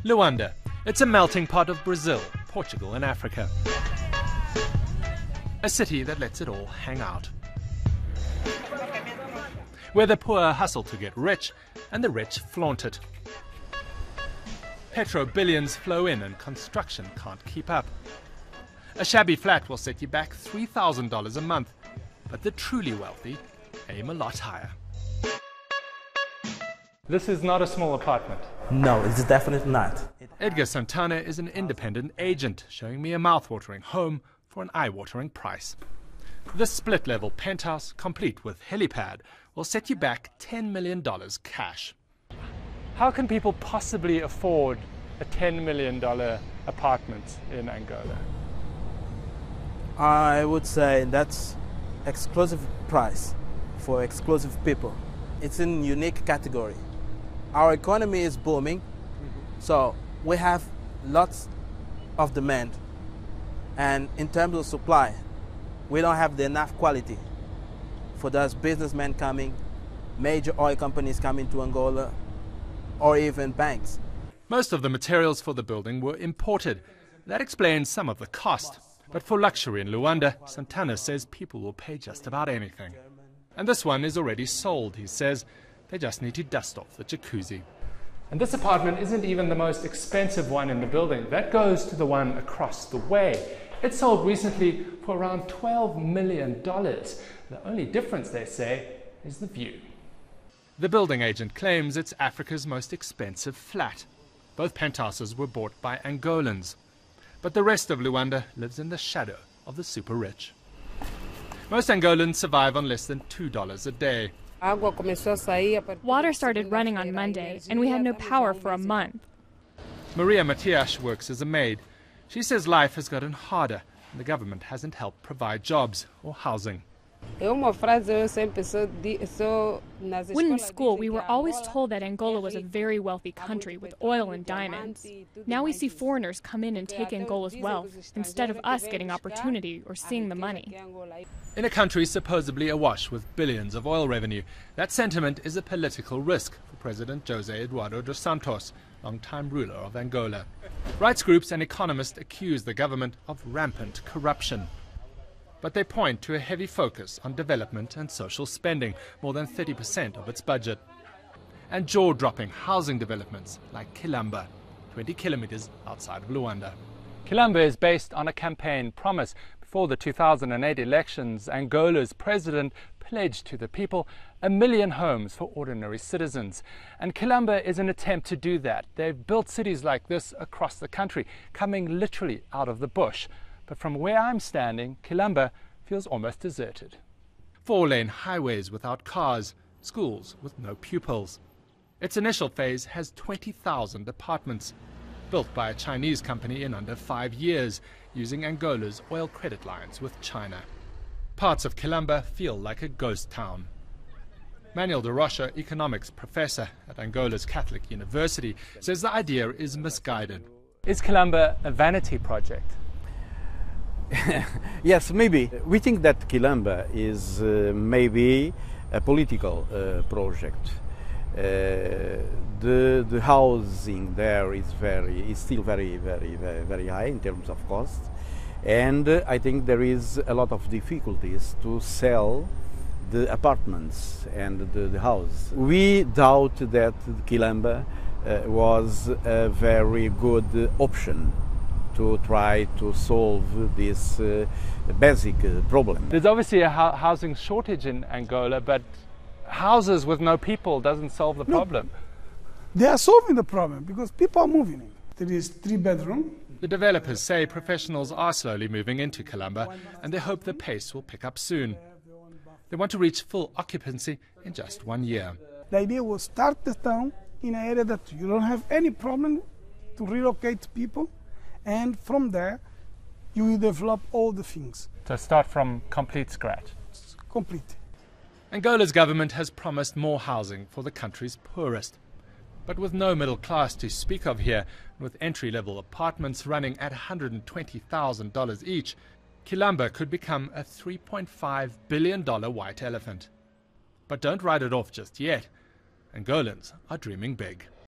Luanda. It's a melting pot of Brazil, Portugal and Africa. A city that lets it all hang out. Where the poor hustle to get rich and the rich flaunt it. Petro billions flow in and construction can't keep up. A shabby flat will set you back $3,000 a month, but the truly wealthy aim a lot higher. This is not a small apartment. No, it's definitely not. Edgar Santana is an independent agent, showing me a mouth-watering home for an eye-watering price. This split-level penthouse, complete with helipad, will set you back $10 million cash. How can people possibly afford a $10 million apartment in Angola? I would say that's exclusive price for exclusive people. It's in unique category. Our economy is booming, so we have lots of demand. And in terms of supply, we don't have enough quality for those businessmen coming, major oil companies coming to Angola, or even banks. Most of the materials for the building were imported. That explains some of the cost. But for luxury in Luanda, Santana says people will pay just about anything. And this one is already sold, he says. They just need to dust off the jacuzzi. And this apartment isn't even the most expensive one in the building. That goes to the one across the way. It sold recently for around $12 million. The only difference, they say, is the view. The building agent claims it's Africa's most expensive flat. Both penthouses were bought by Angolans. But the rest of Luanda lives in the shadow of the super rich. Most Angolans survive on less than $2 a day. Water started running on Monday, and we had no power for a month. Maria Matias works as a maid. She says life has gotten harder, and the government hasn't helped provide jobs or housing. When in school, we were always told that Angola was a very wealthy country with oil and diamonds. Now we see foreigners come in and take Angola's wealth, instead of us getting opportunity or seeing the money. In a country supposedly awash with billions of oil revenue, that sentiment is a political risk for President José Eduardo dos Santos, longtime ruler of Angola. Rights groups and economists accuse the government of rampant corruption. But they point to a heavy focus on development and social spending, more than 30% of its budget. And jaw-dropping housing developments like Quilamba, 20 kilometers outside of Luanda. Quilamba is based on a campaign promise. Before the 2008 elections, Angola's president pledged to the people 1 million homes for ordinary citizens. And Quilamba is an attempt to do that. They've built cities like this across the country, coming literally out of the bush. But from where I'm standing, Quilamba feels almost deserted. 4-lane highways without cars, schools with no pupils. Its initial phase has 20,000 apartments, built by a Chinese company in under 5 years, using Angola's oil credit lines with China. Parts of Quilamba feel like a ghost town. Manuel de Rocha, economics professor at Angola's Catholic University, says the idea is misguided. Is Quilamba a vanity project? Yes, maybe. We think that Quilamba is maybe a political project. The housing there is still very high in terms of cost, and I think there is a lot of difficulties to sell the apartments and the house. We doubt that Quilamba was a very good option to try to solve this basic problem. There's obviously a housing shortage in Angola, but houses with no people doesn't solve the problem. They are solving the problem because people are moving in. There is 3-bedroom. The developers say professionals are slowly moving into Quilamba, and they hope the pace will pick up soon. They want to reach full occupancy in just 1 year. The idea was start the town in an area that you don't have any problem to relocate people, and from there you will develop all the things. So start from complete scratch. Complete. Angola's government has promised more housing for the country's poorest. But with no middle class to speak of here, with entry-level apartments running at $120,000 each, Quilamba could become a $3.5 billion white elephant. But don't write it off just yet. Angolans are dreaming big.